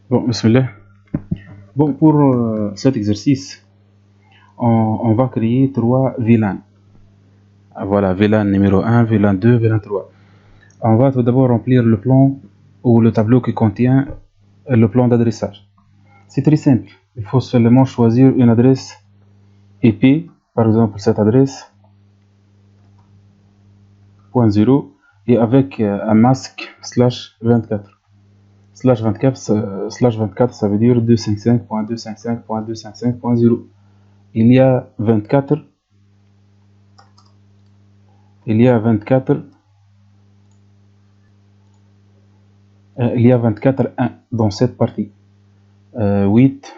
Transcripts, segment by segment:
Bon, bismillah. Bon, pour cet exercice, on va créer 3 VLAN. Voilà, VLAN numéro 1, VLAN 2, VLAN 3. On va tout d'abord remplir le plan ou le tableau qui contient le plan d'adressage. C'est très simple. Il faut seulement choisir une adresse IP, par exemple cette adresse, .0, et avec un masque /24. /24, ça veut dire 255.255.255.0. Il y a 24 1 dans cette partie. 8,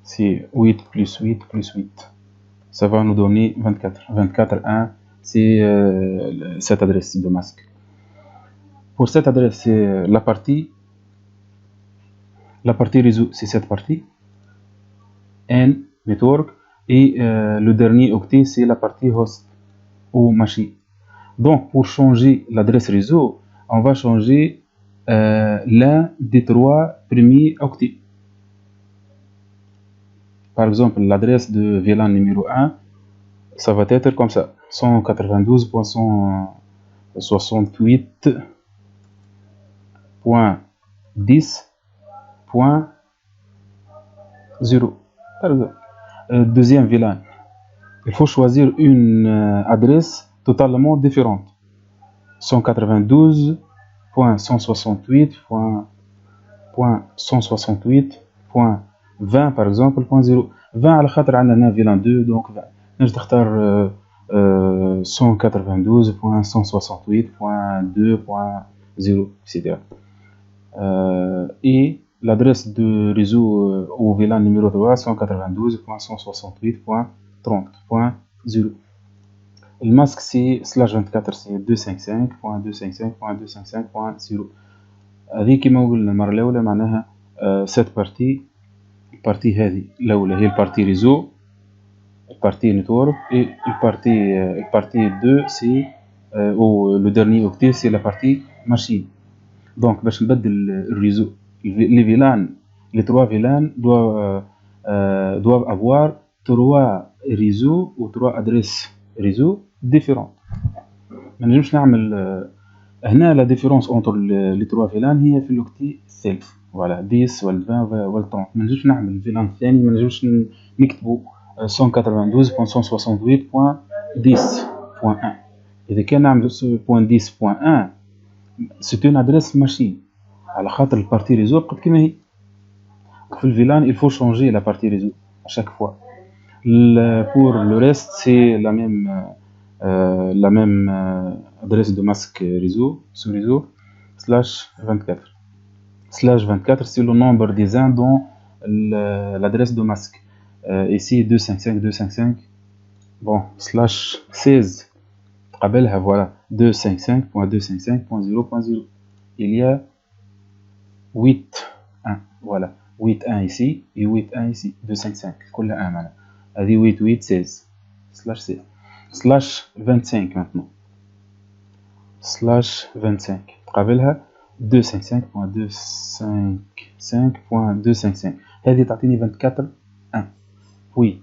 c'est 8 plus 8 plus 8. Ça va nous donner 24. 24 1, c'est cette adresse de masque. Pour cette adresse, c'est la partie réseau, c'est cette partie. N, network, et le dernier octet, c'est la partie host ou machine. Donc, pour changer l'adresse réseau, on va changer l'un des 3 premiers octets. Par exemple, l'adresse de VLAN numéro 1, ça va être comme ça, 192.168.10.0. Par exemple, deuxième VLAN, il faut choisir une adresse totalement différente. 192.168.20 par exemple, 0. 20 على خاطر عندنا VLAN 2, donc 20. نجي تختار 192.168.2.0, etc. Et l'adresse de réseau au VLAN numéro 3, 192.168.30.0. Le masque, c'est /24, c'est 255.255.255.0. هذه كما قلنا المرة الأولى معناها cette partie هذه الأولى هي البارتي ريزو، البارتي نتورك، et البارتي 2 c'est ou le dernier octet c'est la partie machine. Donc باش نبدل الريزو، les VLAN, les 3 VLAN doivent avoir 3 réseaux ou 3 adresses réseau différentes. ما نجمش نعمل هنا لا ديفيرونس اونتر لي 3 فيلان هي في لوكتي سيلف، فوالا 10 ولا 20 ولا 30. ما نجمش نعمل الفيلان الثاني، ما نجمش نكتبو 192.168.10.1. اذا كان نعمل .10.1 سي اون ادريس ماشين، على خاطر البارتي ريزو قد كما هي. في الفيلان il faut changer la partie réseau à chaque fois. Pour le reste c'est la même adresse de masque réseau, sous réseau, /24. /24, c'est le nombre des uns dans l'adresse de masque. Ici 255, 255. Bon, /16. قبلها, voilà, 255.255.0.0. Il y a 8 1, voilà, 8 1 ici et 8 1 ici, 255. كلها 1 معنا. هذه 8 8 16 /16. /25 maintenant. /25 قبلها 255.255.255. هذه تعطيني 24 1. وي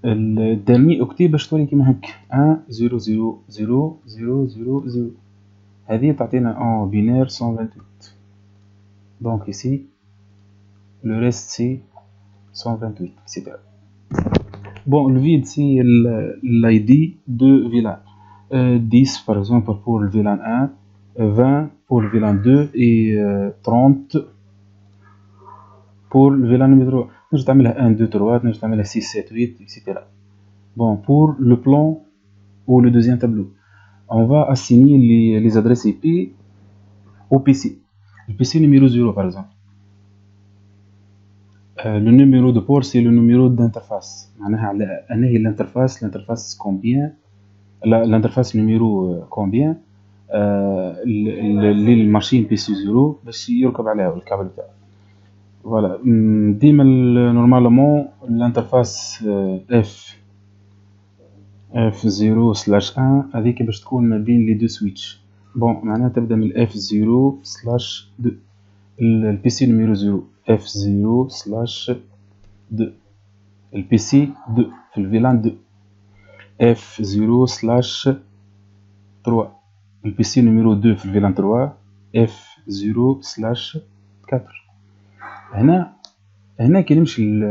الدرني اوكتي باش تولي كيما هك 1 0 0 0 0 0 0. هذه تعطينا en binaire 128. Donc ici le reste c'est 128, etc. Bon, le vide c'est l'ID de VLAN. 10 par exemple pour le VLAN 1, 20 pour le VLAN 2 et 30 pour le VLAN numéro 3. نجي تعملها 1 2 3, نجي تعملها 6 7 8, etc. Bon, pour le plan ou le deuxième tableau, on va assigner les adresses IP au PC. Le PC numéro 0 par exemple. Le numéro de port c'est le numéro d'interface. معناها أنا هي l'interface combien, l'interface numéro combien للماشين PC 0 باش يركب عليها الكابل بتاعه. Voilà, ديما normalement l'interface F0/1 هذيك باش تكون ما بين les deux switch. Bon, معناها تبدا من F0/2. البي سي نيميرو 0 F0/2. البي سي 2 في الفيلان 2 F0/3. البي سي نيميرو 2 في الفيلان 3 F0/4. هنا كي نمشي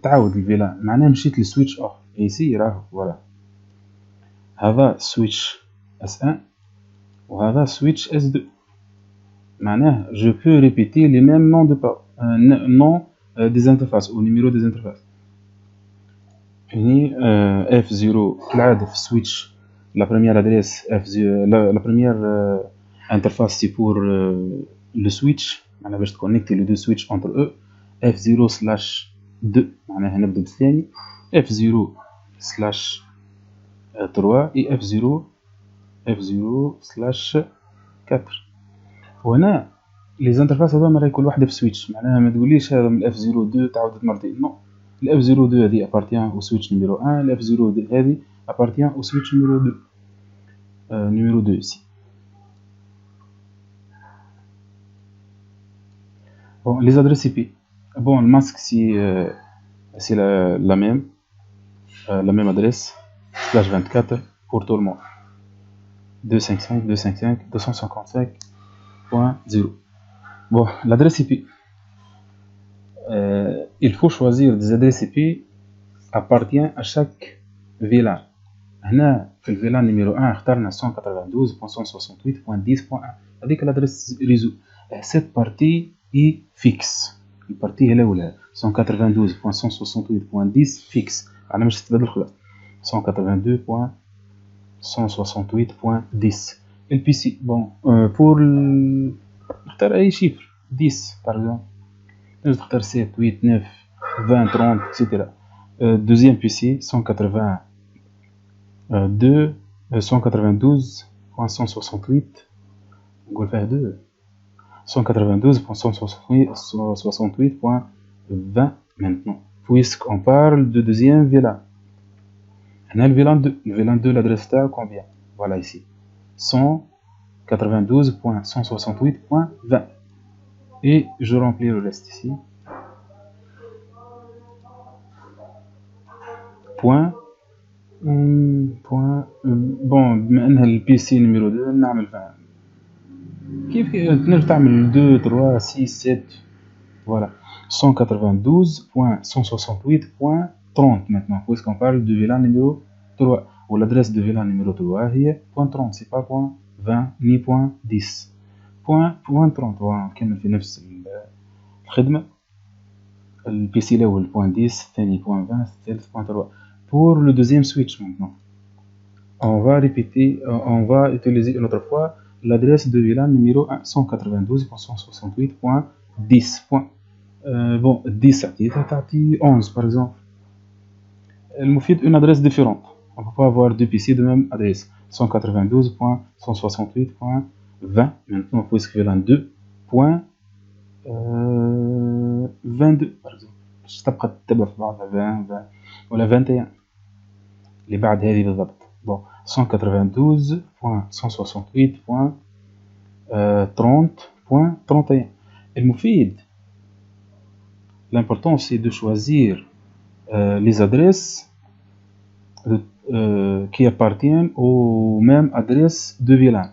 تعاود الفيلان معناها مشيت للسويتش اخر ايسي راهو فوالا. هذا سويتش S1 وهذا سويتش S2 معناه je peux répéter les mêmes noms de noms des interfaces ou numéros des interfaces. يعني F0 كالعادة في السويتش la première adresse F0 la première interface c'est pour le switch معناها باش تكونيكتي les deux switch entre eux. F0/2 معناها نبدا بالثاني F0/3 et F0/4. وهنا لي زانترفاس هذوما راهي كل واحده في سويتش معناها ما تقوليش هذا من F02 تعاودت مرتين نو. F02 هذه ابارتيان او سويتش نيميرو 1 F02 هذه ابارتيان او سويتش نيميرو 2 نيميرو 2 ici. Bon, les adresses IP. Bon, le masque c'est la même adresse /24 pour tout le monde. 255.255.0. Bon, l'adresse IP. Il faut choisir des adresses IP appartient à chaque VLAN. هنا في الفيلان نيميرو 1 اخترنا 192.168.10.1 هذيك الادريس ريزو. cette partie est fixe. البارتي الاولى 192.168.10 فيكس انا مش تتبدل خلاص 192.168.10. البي سي بون pour نختار اي شيفر 10 par exemple. نجي تختار 7 8 9 20 30 etc. deuxième PC 192.168 نقول فيها 2 192.168.20 maintenant puisqu'on parle de deuxième VLAN. هنا الفيلان 2 l'adresse تاعو combien voilà ici 192.168.20 et je remplis le reste ici point bon بما انها البي سي نيميرو 2 نعمل فيها كيف تنجم تعمل 2 3 6 7 voilà 192.168.30 maintenant puisqu'on parle de VLAN numéro 3 ou l'adresse de VLAN numéro 3 هي .30 c'est pas .20 ni .10 .30 voilà نكمل في نفس الخدمة. البي سي الاول .10 الثاني .20 الثالث .3. pour le deuxième switch maintenant on va répéter on va utiliser une autre fois l'adresse de VLAN numéro 1 192.168.10. bon 10 تعطي 11 par exemple. المفيد une adresse différente. on peut pas avoir deux PC de même adresse 192.168.20 maintenant puisque VLAN 2.22 par exemple باش تبقى تتبع في بعضها 20 ولا 21 اللي بعد هذه بالضبط. bon 192.168.30.31 المفيد l'important c'est de choisir les adresses qui appartiennent aux mêmes adresses de VLAN.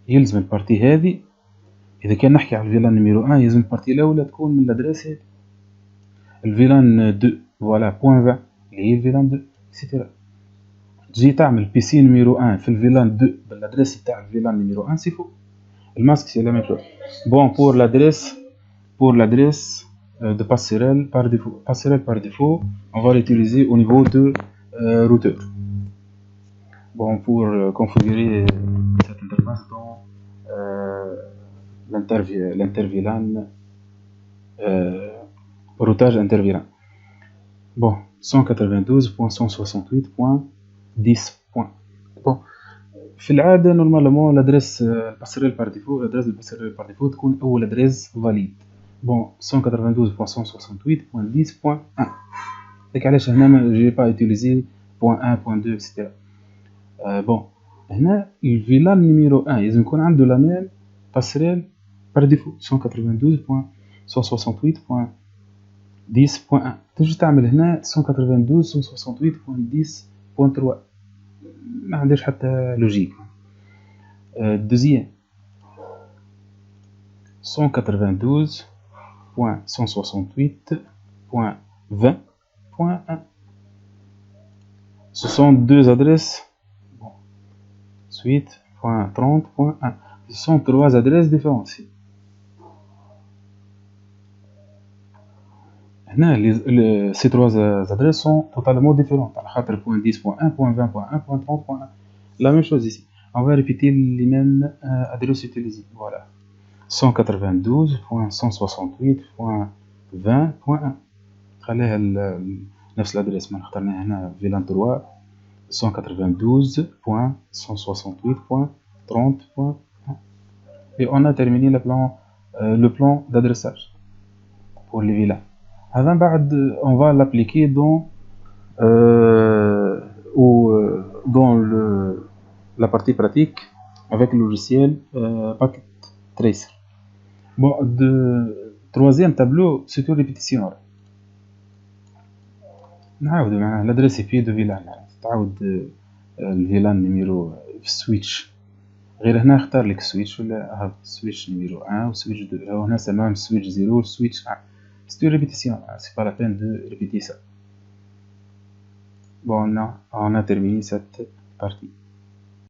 يلزم البارتي هذه إذا كان نحكي على الفيلان نيميرو 1 يلزم البارتي الأولى تكون من الأدريس هذه. الفيلان 2 فوالا بوان 20 اللي هي الفيلان 2 إكسيتيرا. تجي تعمل بي سي نيميرو 1 في الفيلان 2 بالأدريس تاع الفيلان نيميرو 1 سي فو. الماسك سي لا ميم شوز. بون pour l'adresse de passerelle par défaut on va l'utiliser au niveau de routeur. bon pour configurer cette interface dans l'interVLAN routage interVLAN. bon 192.168.10. bon في العادة نورمالمون l'adresse passerelle par défaut l'adresse de passerelle par défaut تكون أول adresse valide. bon 192.168.10.1 داك علاش هنا ما جي با utiliser .1 .2 etc. bon هنا الفيلان نيميرو 1 لازم يكون عنده لا ميم passerelle par défaut 192.168.10.1. تجي تعمل هنا 192.168.10.3 ما عندهاش حتى لوجيك. deuxième 192.168.20.1. Ce sont deux adresses suite.30.1. Ce sont trois adresses différenciées. Ces trois adresses sont totalement différentes. Point 10.1, point 20.1, point 30.1. La même chose ici. On va répéter les mêmes adresses utilisées. Voilà. 192.168.20.1. خليها نفس l'adresse ما اخترناها هنا VLAN 3 192.168.30.1. et on a terminé le plan d'adressage pour les VLAN. هذا بعد on va l'appliquer dans la partie pratique avec le logiciel Packet Tracer. Bon, troisième tableau, c'est une répétition. نعاود مع l'adresse IP de VLAN. تعاود الفيلان نيميرو في السويتش. غير هنا اختار لك السويتش ولا سويتش نيميرو 1 وسويتش 2. هنا سماهم سويتش 0 وسويتش 1. C'est une répétition, c'est pas la peine de répéter ça. Bon, on a terminé cette partie.